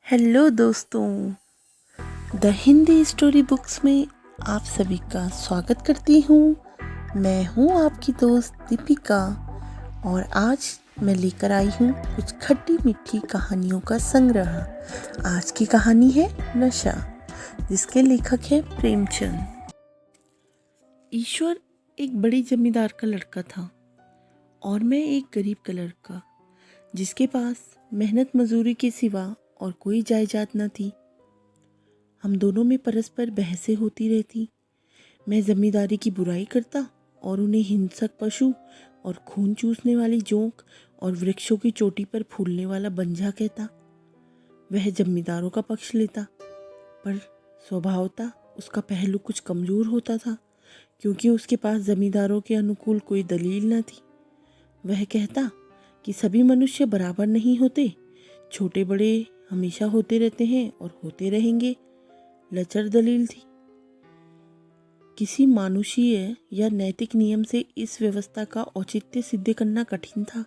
Hello दोस्तों, the Hindi story books में आप सभी का स्वागत करती हूँ। मैं हूँ आपकी दोस्त दीपिका और आज मैं लेकर आई हूँ कुछ खट्टी मीठी कहानियों का संग्रह। आज की कहानी है नशा, जिसके लेखक है प्रेमचंद। ईश्वर एक बड़े जमींदार का लड़का था और मैं एक गरीब का लड़का, जिसके पास मेहनत मजदूरी के सिवा और कोई जायदाद न थी। हम दोनों में परस्पर बहसें होती रहती। मैं जमींदारी की बुराई करता और उन्हें हिंसक पशु और खून चूसने वाली जोंक और वृक्षों की चोटी पर फूलने वाला बंजा कहता। वह जमींदारों का पक्ष लेता, पर स्वभावतः उसका पहलू कुछ कमजोर होता था, क्योंकि उसके पास जमींदारों के अनुकूल कोई दलील न थी। वह कहता कि सभी मनुष्य बराबर नहीं होते, छोटे बड़े हमेशा होते रहते हैं और होते रहेंगे। लचर दलील थी। किसी मानुषीय या नैतिक नियम से इस व्यवस्था का औचित्य सिद्ध करना कठिन था।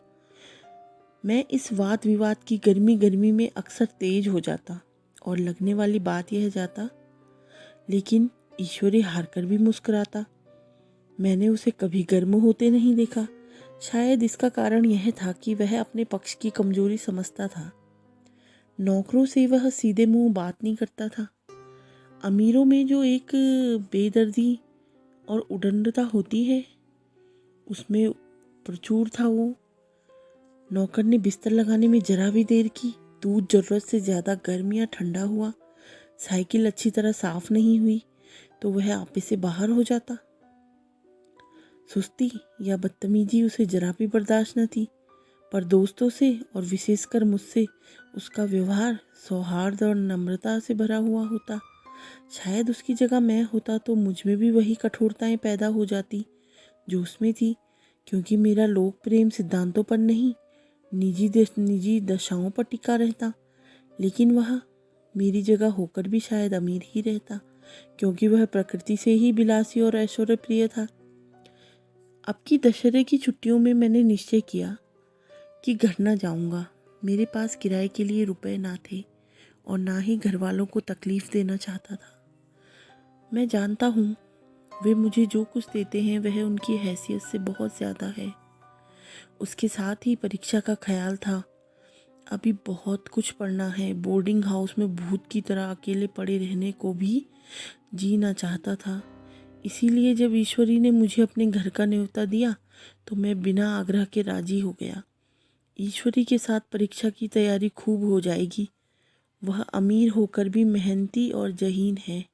मैं इस वाद विवाद की गर्मी में अक्सर तेज हो जाता और लगने वाली बात यह जाता, लेकिन ईश्वरी हारकर भी मुस्कुराता। मैंने उसे कभी गर्म होते नहीं देखा। शायद इसका कारण यह था कि वह अपने पक्ष की कमजोरी समझता था। नौकरों से वह सीधे मुंह बात नहीं करता था। अमीरों में जो एक बेदर्दी और उदंडता होती है, उसमें प्रचुर था वो। नौकर ने बिस्तर लगाने में जरा भी देर की, दूध जरूरत से ज़्यादा गर्म या ठंडा हुआ, साइकिल अच्छी तरह साफ नहीं हुई तो वह आपे से बाहर हो जाता। सुस्ती या बदतमीजी उसे जरा भी बर्दाश्त न थी, पर दोस्तों से और विशेषकर मुझसे उसका व्यवहार सौहार्द और नम्रता से भरा हुआ होता। शायद उसकी जगह मैं होता तो मुझ में भी वही कठोरताएं पैदा हो जाती जो उसमें थी, क्योंकि मेरा लोक प्रेम सिद्धांतों पर नहीं, निजी दशाओं पर टिका रहता। लेकिन वह मेरी जगह होकर भी शायद अमीर ही रहता, क्योंकि वह प्रकृति से ही विलासी और ऐश्वर्य प्रिय था। अब की दशहरे की छुट्टियों में मैंने निश्चय किया कि घर न जाऊंगा। मेरे पास किराए के लिए रुपए ना थे और ना ही घर वालों को तकलीफ देना चाहता था। मैं जानता हूँ वे मुझे जो कुछ देते हैं वह उनकी हैसियत से बहुत ज़्यादा है। उसके साथ ही परीक्षा का ख्याल था। अभी बहुत कुछ पढ़ना है। बोर्डिंग हाउस में भूत की तरह अकेले पड़े रहने को भी जीना चाहता था। इसीलिए जब ईश्वरी ने मुझे अपने घर का न्योता दिया तो मैं बिना आग्रह के राजी हो गया। ईश्वरी के साथ परीक्षा की तैयारी खूब हो जाएगी। वह अमीर होकर भी मेहनती और जहीन है।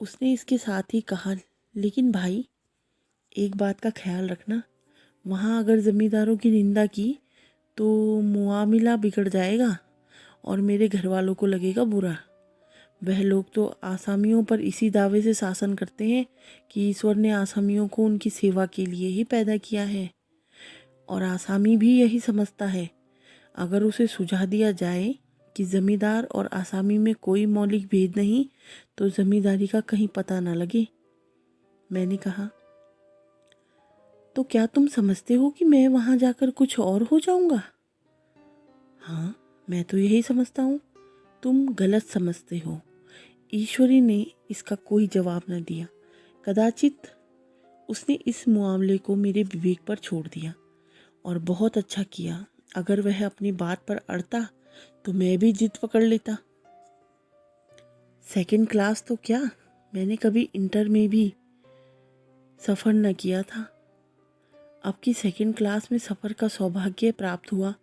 उसने इसके साथ ही कहा, लेकिन भाई एक बात का ख्याल रखना, वहाँ अगर ज़मींदारों की निंदा की तो मुआमिला बिगड़ जाएगा और मेरे घर वालों को लगेगा बुरा। वह लोग तो आसामियों पर इसी दावे से शासन करते हैं कि ईश्वर ने आसामियों को उनकी सेवा के लिए ही पैदा किया है, और आसामी भी यही समझता है। अगर उसे सुझा दिया जाए कि जमींदार और आसामी में कोई मौलिक भेद नहीं तो जमींदारी का कहीं पता न लगे। मैंने कहा, तो क्या तुम समझते हो कि मैं वहां जाकर कुछ और हो जाऊंगा? हाँ, मैं तो यही समझता हूँ। तुम गलत समझते हो। ईश्वरी ने इसका कोई जवाब न दिया। कदाचित उसने इस मामले को मेरे विवेक पर छोड़ दिया, और बहुत अच्छा किया। अगर वह अपनी बात पर अड़ता तो मैं भी जिद पकड़ लेता। सेकंड क्लास तो क्या, मैंने कभी इंटर में भी सफ़र न किया था। अब की सेकंड क्लास में सफ़र का सौभाग्य प्राप्त हुआ।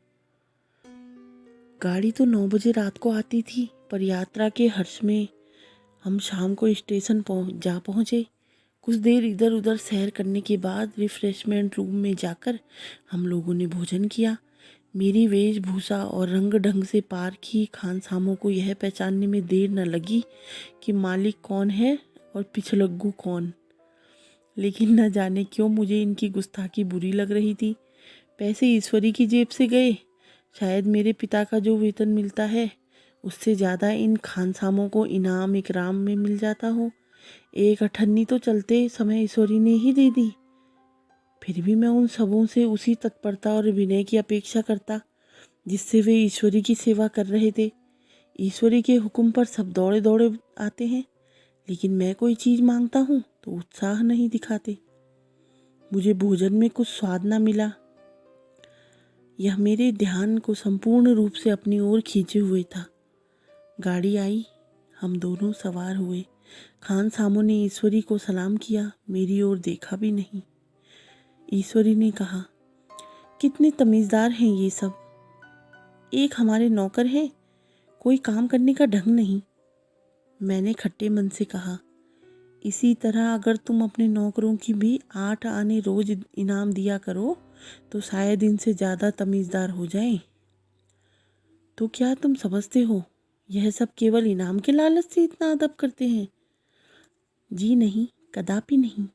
गाड़ी तो 9 बजे रात को आती थी, पर यात्रा के हर्ष में हम शाम को स्टेशन जा पहुँचे। कुछ देर इधर उधर सैर करने के बाद रिफ्रेशमेंट रूम में जाकर हम लोगों ने भोजन किया। मेरी वेशभूषा और रंग ढंग से पारखी खानसामों को यह पहचानने में देर न लगी कि मालिक कौन है और पिछलग्गू कौन। लेकिन न जाने क्यों मुझे इनकी गुस्ताखी बुरी लग रही थी। पैसे ईश्वरी की जेब से गए। शायद मेरे पिता का जो वेतन मिलता है उससे ज़्यादा इन खानसामों को इनाम इकराम में मिल जाता हो। एक अठन्नी तो चलते समय ईश्वरी ने ही दे दी। फिर भी मैं उन सबों से उसी तत्परता और विनय की अपेक्षा करता जिससे वे ईश्वरी की सेवा कर रहे थे। ईश्वरी के हुक्म पर सब दौड़े दौड़े आते हैं, लेकिन मैं कोई चीज़ मांगता हूँ तो उत्साह नहीं दिखाते। मुझे भोजन में कुछ स्वाद न मिला। यह मेरे ध्यान को संपूर्ण रूप से अपनी ओर खींचे हुए था। गाड़ी आई, हम दोनों सवार हुए। खान सामो ने ईश्वरी को सलाम किया, मेरी ओर देखा भी नहीं। ईश्वरी ने कहा, कितने तमीज़दार हैं ये सब। एक हमारे नौकर हैं, कोई काम करने का ढंग नहीं। मैंने खट्टे मन से कहा, इसी तरह अगर तुम अपने नौकरों की भी 8 आने रोज इनाम दिया करो तो शायद इनसे ज़्यादा तमीज़दार हो जाएं। तो क्या तुम समझते हो यह सब केवल इनाम के लालच से इतना अदब करते हैं? जी नहीं, कदापि नहीं।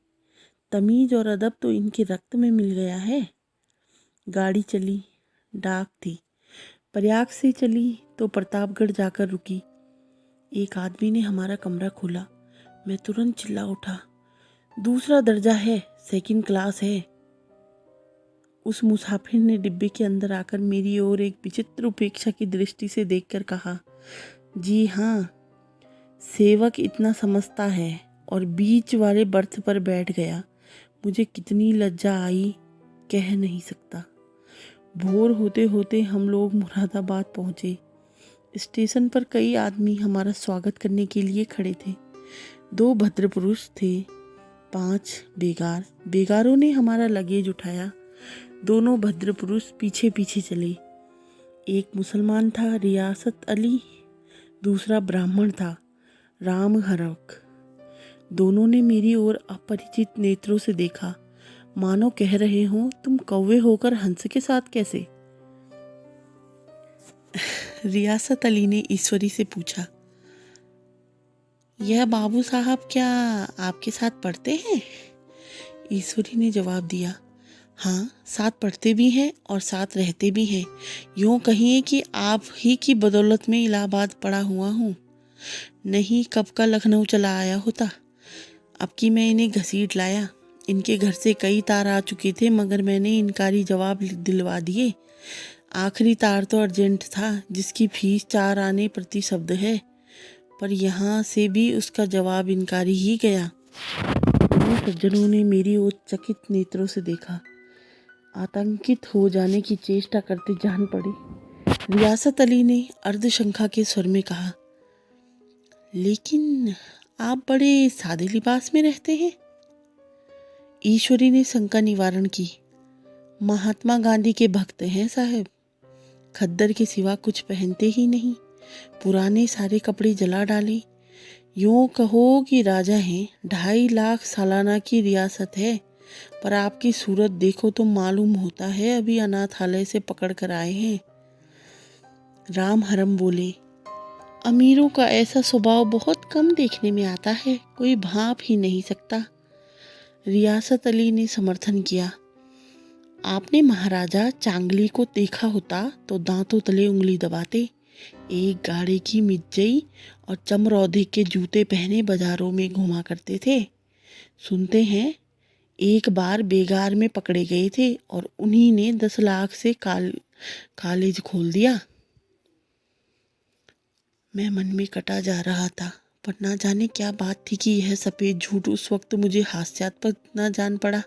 तमीज़ और अदब तो इनके रक्त में मिल गया है। गाड़ी चली, डाक थी। प्रयाग से चली तो प्रतापगढ़ जाकर रुकी। एक आदमी ने हमारा कमरा खोला। मैं तुरंत चिल्ला उठा, दूसरा दर्जा है, सेकंड क्लास है। उस मुसाफिर ने डिब्बे के अंदर आकर मेरी ओर एक विचित्र उपेक्षा की दृष्टि से देखकर कहा, जी हाँ, सेवक इतना समझता है, और बीच वाले बर्थ पर बैठ गया। मुझे कितनी लज्जा आई, कह नहीं सकता। भोर होते होते हम लोग मुरादाबाद पहुँचे। स्टेशन पर कई आदमी हमारा स्वागत करने के लिए खड़े थे। 2 भद्र पुरुष थे, 5 बेगार। बेगारों ने हमारा लगेज उठाया। दोनों भद्र पुरुष पीछे पीछे चले। एक मुसलमान था, रियासत अली। दूसरा ब्राह्मण था, राम हरक। दोनों ने मेरी ओर अपरिचित नेत्रों से देखा, मानो कह रहे हों, तुम कौवे होकर हंस के साथ कैसे? रियासत अली ने ईश्वरी से पूछा, यह बाबू साहब क्या आपके साथ पढ़ते हैं? ईश्वरी ने जवाब दिया, हाँ, साथ पढ़ते भी हैं और साथ रहते भी हैं। यूँ कहिए कि आप ही की बदौलत में इलाहाबाद पढ़ा हुआ हूँ। नहीं, कब का लखनऊ चला आया होता। अब कि मैं इन्हें घसीट लाया। इनके घर से कई तार आ चुके थे, मगर मैंने इनकारी जवाब दिलवा दिए। आखिरी तार तो अर्जेंट था, जिसकी फीस 4 आने प्रति शब्द है, पर यहाँ से भी उसका जवाब इनकारी ही गया। दोनों सज्जनों ने मेरी ओर चकित नेत्रों से देखा, आतंकित हो जाने की चेष्टा करते जान पड़े। रियासत अली ने अर्धशंका के स्वर में कहा, लेकिन आप बड़े सादे लिबास में रहते हैं। ईश्वरी ने शंका निवारण की, महात्मा गांधी के भक्त हैं साहब। खद्दर के सिवा कुछ पहनते ही नहीं। पुराने सारे कपड़े जला डाले। यूँ कहो कि राजा हैं। 2.5 लाख सालाना की रियासत है, पर आपकी सूरत देखो तो मालूम होता है अभी अनाथालय से पकड़ कर आए हैं। राम हरम बोले, अमीरों का ऐसा स्वभाव बहुत कम देखने में आता है, कोई भाप ही नहीं सकता। रियासत अली ने समर्थन किया, आपने महाराजा चांगली को देखा होता तो दांतों तले उंगली दबाते। एक गाड़े की मिर्जई और चमरौधे के जूते पहने बाजारों में घुमा करते थे। सुनते हैं एक बार बेगार में पकड़े गए थे और उन्हीं ने 10 लाख से कॉलेज खोल दिया। मैं मन में कटा जा रहा था, पर ना जाने क्या बात थी कि यह सफ़ेद झूठ उस वक्त मुझे हास्यास्पद न जान पड़ा।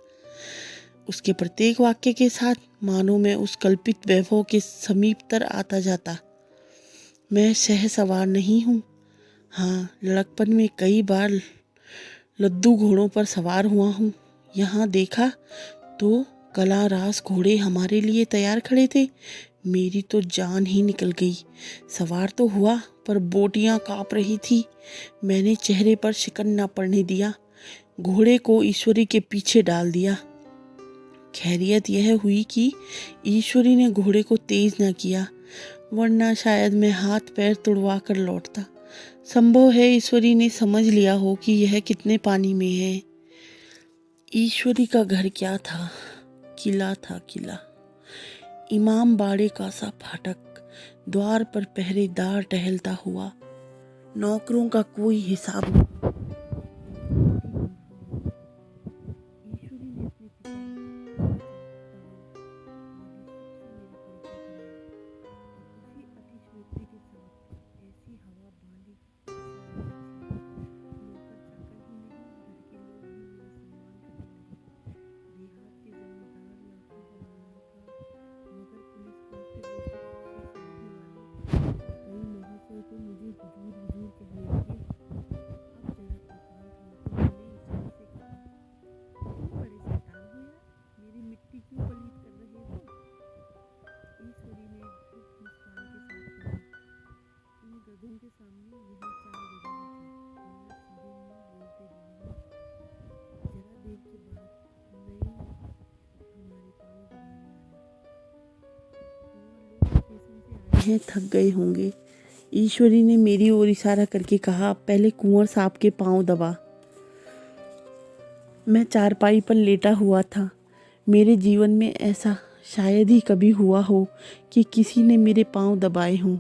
उसके प्रत्येक वाक्य के साथ मानो मैं उस कल्पित वैभव के समीपतर आता जाता। मैं सहसवार नहीं हूँ। हाँ, लड़कपन में कई बार लद्दू घोड़ों पर सवार हुआ हूँ। यहाँ देखा तो कला रास घोड़े हमारे लिए तैयार खड़े थे। मेरी तो जान ही निकल गई। सवार तो हुआ, पर बोटियाँ काँप रही थी। मैंने चेहरे पर शिकन न पड़ने दिया। घोड़े को ईश्वरी के पीछे डाल दिया। खैरियत यह हुई कि ईश्वरी ने घोड़े को तेज न किया, वरना शायद मैं हाथ पैर तुड़वा कर लौटता। संभव है ईश्वरी ने समझ लिया हो कि यह कितने पानी में है। ईश्वरी का घर क्या था, किला था, किला। इमाम बाड़े का सा फाटक, द्वार पर पहरेदार टहलता हुआ, नौकरों का कोई हिसाब नहीं। हैं, थक गए होंगे। ईश्वरी ने मेरी ओर इशारा करके कहा, पहले कुंवर साहब के पांव दबा। मैं चारपाई पर लेटा हुआ था। मेरे जीवन में ऐसा शायद ही कभी हुआ हो कि किसी ने मेरे पांव दबाए हों।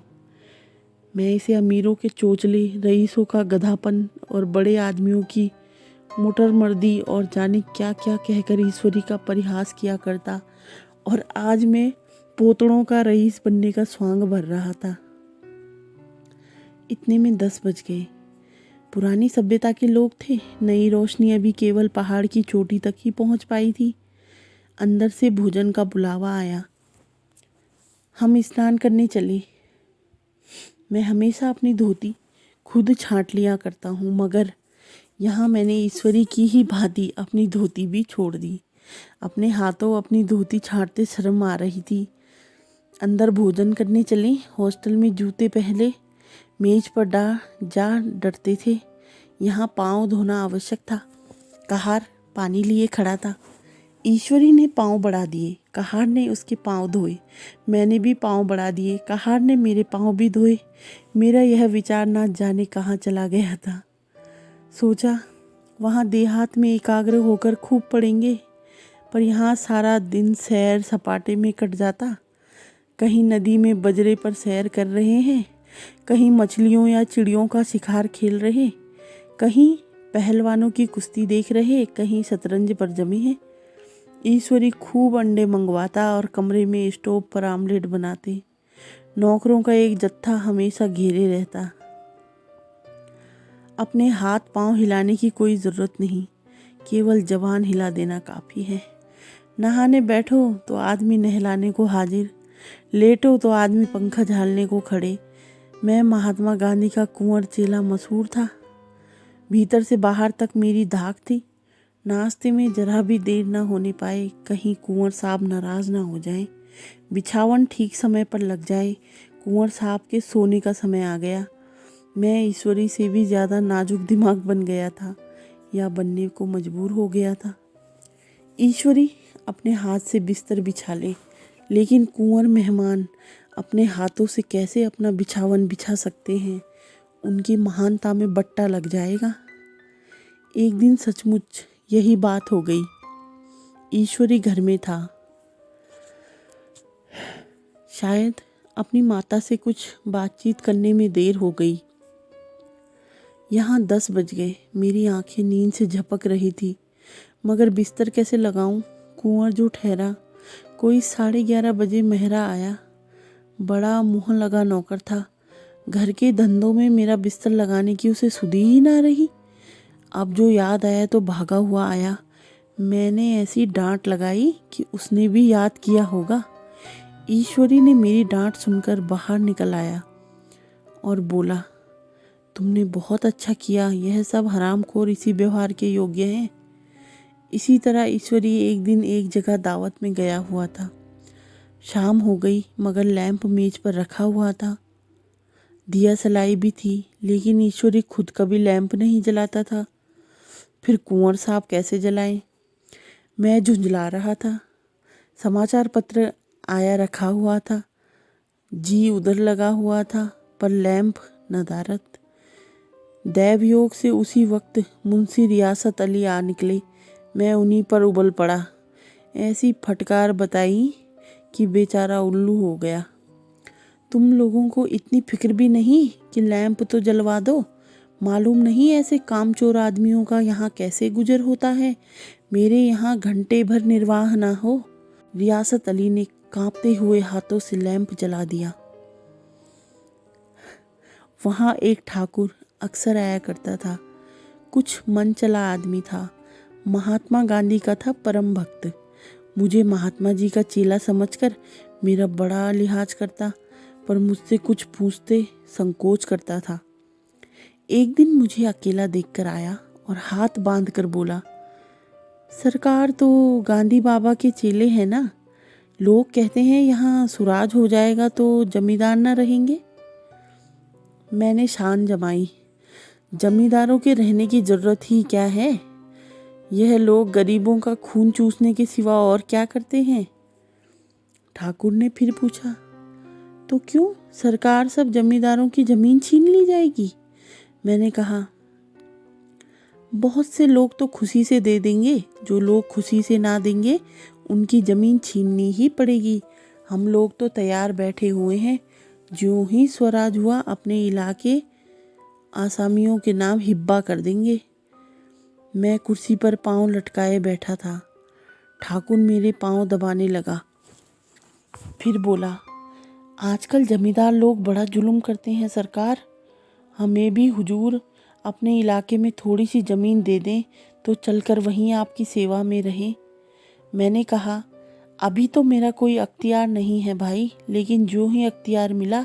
मैं इसे अमीरों के चोचले, रईसों का गधापन और बड़े आदमियों की मोटरमर्दी और जाने क्या क्या कहकर ईश्वरी का परिहास किया करता, और आज मैं पोतड़ों का रईस बनने का स्वांग भर रहा था। इतने में 10 बज गए। पुरानी सभ्यता के लोग थे। नई रोशनी अभी केवल पहाड़ की चोटी तक ही पहुंच पाई थी। अंदर से भोजन का बुलावा आया। हम स्नान करने चले। मैं हमेशा अपनी धोती खुद छांट लिया करता हूँ, मगर यहाँ मैंने ईश्वरी की ही भांति अपनी धोती भी छोड़ दी। अपने हाथों अपनी धोती छांटते शर्म आ रही थी। अंदर भोजन करने चले। हॉस्टल में जूते पहले मेज पर जा डरते थे। यहाँ पाँव धोना आवश्यक था। कहार पानी लिए खड़ा था। ईश्वरी ने पाँव बढ़ा दिए। कहार ने उसके पाँव धोए। मैंने भी पाँव बढ़ा दिए। कहार ने मेरे पाँव भी धोए। मेरा यह विचार ना जाने कहाँ चला गया था। सोचा वहाँ देहात में एकाग्र होकर खूब पढ़ेंगे, पर यहाँ सारा दिन सैर सपाटे में कट जाता। कहीं नदी में बजरे पर सैर कर रहे हैं, कहीं मछलियों या चिड़ियों का शिकार खेल रहे, कहीं पहलवानों की कुश्ती देख रहे, कहीं शतरंज पर जमे हैं। ईश्वरी खूब अंडे मंगवाता और कमरे में स्टोव पर आमलेट बनाते। नौकरों का एक जत्था हमेशा घेरे रहता। अपने हाथ पांव हिलाने की कोई ज़रूरत नहीं, केवल जबान हिला देना काफ़ी है। नहाने बैठो तो आदमी नहलाने को हाजिर, लेटो तो आदमी पंखा झालने को खड़े। मैं महात्मा गांधी का कुंवर चेला मशहूर था। भीतर से बाहर तक मेरी धाक थी। नाश्ते में जरा भी देर न होने पाए, कहीं कुंवर साहब नाराज़ ना हो जाएं। बिछावन ठीक समय पर लग जाए। कुंवर साहब के सोने का समय आ गया। मैं ईश्वरी से भी ज़्यादा नाजुक दिमाग बन गया था, या बनने को मजबूर हो गया था। ईश्वरी अपने हाथ से बिस्तर बिछा ले, लेकिन कुंवर मेहमान अपने हाथों से कैसे अपना बिछावन बिछा सकते हैं? उनकी महानता में बट्टा लग जाएगा। एक दिन सचमुच यही बात हो गई। ईश्वरी घर में था। शायद अपनी माता से कुछ बातचीत करने में देर हो गई। यहाँ 10 बज गए। मेरी आंखें नींद से झपक रही थी, मगर बिस्तर कैसे लगाऊं? कुंवर जो ठहरा। कोई 11:30 बजे मेहरा आया। बड़ा मुँह लगा नौकर था। घर के धंधों में मेरा बिस्तर लगाने की उसे सुधी ही ना रही। अब जो याद आया तो भागा हुआ आया। मैंने ऐसी डांट लगाई कि उसने भी याद किया होगा। ईश्वरी ने मेरी डांट सुनकर बाहर निकल आया और बोला, तुमने बहुत अच्छा किया। यह सब हरामखोर इसी व्यवहार के योग्य हैं। इसी तरह ईश्वरी एक दिन एक जगह दावत में गया हुआ था। शाम हो गई, मगर लैंप मेज पर रखा हुआ था। दिया सलाई भी थी, लेकिन ईश्वरी खुद कभी लैंप नहीं जलाता था। फिर कुंवर साहब कैसे जलाएं? मैं झुंझला रहा था। समाचार पत्र आया रखा हुआ था। जी उधर लगा हुआ था, पर लैंप नदारत। दैवयोग से उसी वक्त मुंशी रियासत अली आ निकले। मैं उन्हीं पर उबल पड़ा। ऐसी फटकार बताई कि बेचारा उल्लू हो गया। तुम लोगों को इतनी फिक्र भी नहीं कि लैंप तो जलवा दो? मालूम नहीं ऐसे कामचोर आदमियों का यहाँ कैसे गुजर होता है। मेरे यहाँ घंटे भर निर्वाह ना हो। रियासत अली ने कांपते हुए हाथों से लैंप जला दिया। वहाँ एक ठाकुर अक्सर आया करता था। कुछ मन चला आदमी था। महात्मा गांधी का था परम भक्त। मुझे महात्मा जी का चेला समझकर मेरा बड़ा लिहाज करता, पर मुझसे कुछ पूछते संकोच करता था। एक दिन मुझे अकेला देखकर आया और हाथ बांधकर बोला, सरकार तो गांधी बाबा के चेले हैं ना? लोग कहते हैं यहाँ सुराज हो जाएगा तो जमींदार ना रहेंगे। मैंने शान जमाई, जमींदारों के रहने की जरूरत ही क्या है? यह लोग गरीबों का खून चूसने के सिवा और क्या करते हैं? ठाकुर ने फिर पूछा, तो क्यों, सरकार सब जमींदारों की ज़मीन छीन ली जाएगी? मैंने कहा, बहुत से लोग तो खुशी से दे देंगे, जो लोग खुशी से ना देंगे उनकी ज़मीन छीननी ही पड़ेगी। हम लोग तो तैयार बैठे हुए हैं, ज्यों ही स्वराज हुआ अपने इलाके आसामियों के नाम हिब्बा कर देंगे। मैं कुर्सी पर पाँव लटकाए बैठा था। ठाकुर मेरे पाँव दबाने लगा, फिर बोला, आजकल जमींदार लोग बड़ा जुल्म करते हैं सरकार। हमें भी हुजूर अपने इलाके में थोड़ी सी ज़मीन दे दें तो चलकर वहीं आपकी सेवा में रहें। मैंने कहा, अभी तो मेरा कोई अख्तियार नहीं है भाई, लेकिन जो ही अख्तियार मिला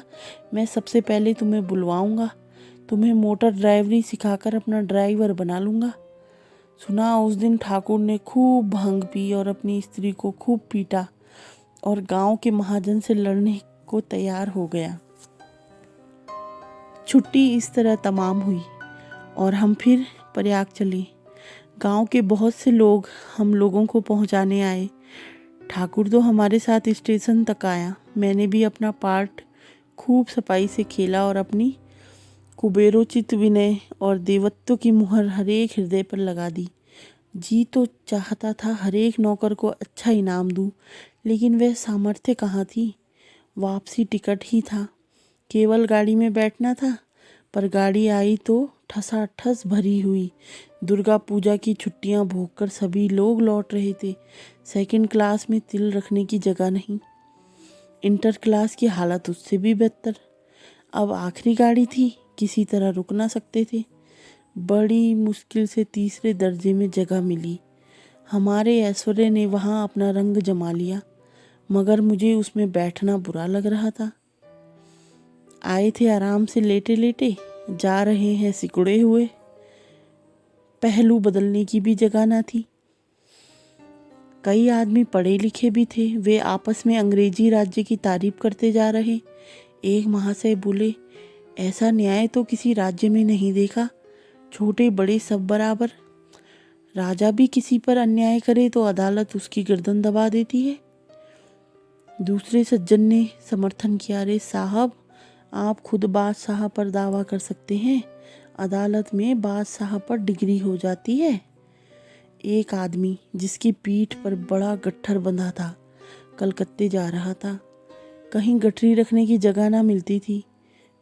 मैं सबसे पहले तुम्हें बुलवाऊंगा। तुम्हें मोटर ड्राइवरी सिखाकर अपना ड्राइवर बना लूँगा। सुना उस दिन ठाकुर ने खूब भांग पी और अपनी स्त्री को खूब पीटा और गांव के महाजन से लड़ने को तैयार हो गया। छुट्टी इस तरह तमाम हुई और हम फिर प्रयाग चले। गांव के बहुत से लोग हम लोगों को पहुंचाने आए। ठाकुर तो हमारे साथ स्टेशन तक आया। मैंने भी अपना पार्ट खूब सफाई से खेला और अपनी कुबेरोचित विनय और देवत्व की मुहर हरेक हृदय पर लगा दी। जी तो चाहता था हरेक नौकर को अच्छा इनाम दूं, लेकिन वह सामर्थ्य कहाँ थी। वापसी टिकट ही था, केवल गाड़ी में बैठना था, पर गाड़ी आई तो ठसाठस भरी हुई। दुर्गा पूजा की छुट्टियां भोगकर सभी लोग लौट रहे थे। सेकंड क्लास में तिल रखने की जगह नहीं, इंटर क्लास की हालत उससे भी बदतर। अब आखिरी गाड़ी थी, किसी तरह रुक ना सकते थे। बड़ी मुश्किल से तीसरे दर्जे में जगह मिली। हमारे ऐश्वर्य ने वहाँ अपना रंग जमा लिया, मगर मुझे उसमें बैठना बुरा लग रहा था। आए थे आराम से लेटे लेटे, जा रहे हैं सिकुड़े हुए। पहलू बदलने की भी जगह ना थी। कई आदमी पढ़े लिखे भी थे, वे आपस में अंग्रेजी राज्य की तारीफ करते जा रहे। एक महाशय बोले, ऐसा न्याय तो किसी राज्य में नहीं देखा, छोटे बड़े सब बराबर। राजा भी किसी पर अन्याय करे तो अदालत उसकी गर्दन दबा देती है। दूसरे सज्जन ने समर्थन किया, अरे साहब, आप खुद बादशाह पर दावा कर सकते हैं, अदालत में बादशाह पर डिग्री हो जाती है। एक आदमी जिसकी पीठ पर बड़ा गट्ठर बंधा था, कलकत्ते जा रहा था। कहीं गठरी रखने की जगह ना मिलती थी,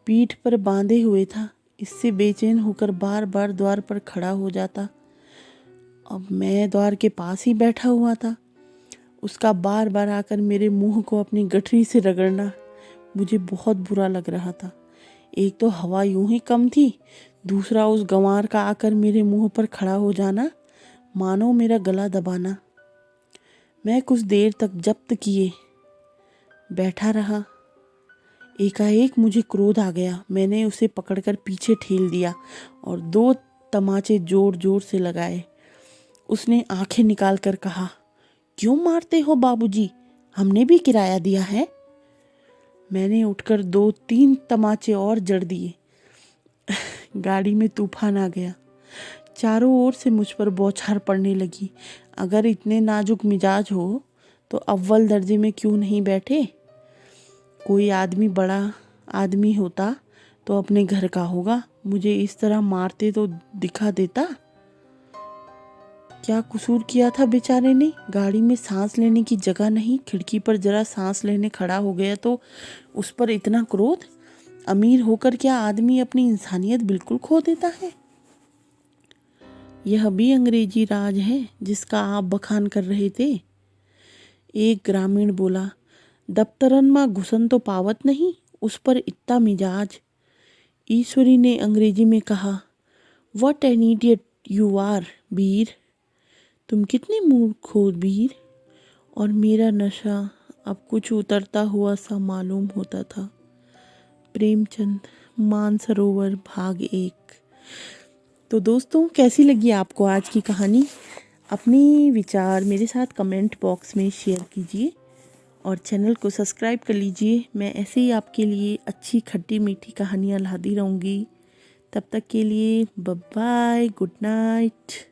पीठ पर बांधे हुए था। इससे बेचैन होकर बार बार द्वार पर खड़ा हो जाता। अब मैं द्वार के पास ही बैठा हुआ था। उसका बार बार आकर मेरे मुंह को अपनी गठरी से रगड़ना मुझे बहुत बुरा लग रहा था। एक तो हवा यूं ही कम थी, दूसरा उस गंवार का आकर मेरे मुंह पर खड़ा हो जाना, मानो मेरा गला दबाना। मैं कुछ देर तक जब्त किए बैठा रहा। एकाएक मुझे क्रोध आ गया। मैंने उसे पकड़कर पीछे ठेल दिया और 2 तमाचे जोर जोर से लगाए। उसने आंखें निकाल कर कहा, क्यों मारते हो बाबूजी, हमने भी किराया दिया है। मैंने उठकर 2-3 तमाचे और जड़ दिए। गाड़ी में तूफान आ गया। चारों ओर से मुझ पर बौछार पड़ने लगी। अगर इतने नाजुक मिजाज हो तो अव्वल दर्जे में क्यों नहीं बैठे? कोई आदमी बड़ा आदमी होता तो अपने घर का होगा, मुझे इस तरह मारते तो दिखा देता। क्या कसूर किया था बेचारे ने? गाड़ी में सांस लेने की जगह नहीं, खिड़की पर जरा सांस लेने खड़ा हो गया तो उस पर इतना क्रोध? अमीर होकर क्या आदमी अपनी इंसानियत बिल्कुल खो देता है? यह भी अंग्रेजी राज है जिसका आप बखान कर रहे थे। एक ग्रामीण बोला, दफ्तरन मां घुसन तो पावत नहीं, उस पर इतना मिजाज। ईश्वरी ने अंग्रेजी में कहा, what an idiot you are were. तुम कितने मूर्ख हो वीर। और मेरा नशा अब कुछ उतरता हुआ सा मालूम होता था। प्रेमचंद, मानसरोवर, भाग 1। तो दोस्तों, कैसी लगी आपको आज की कहानी? अपनी विचार मेरे साथ कमेंट बॉक्स में शेयर कीजिए और चैनल को सब्सक्राइब कर लीजिए। मैं ऐसे ही आपके लिए अच्छी खट्टी मीठी कहानियाँ लाती रहूँगी। तब तक के लिए बाय बाय, गुड नाइट।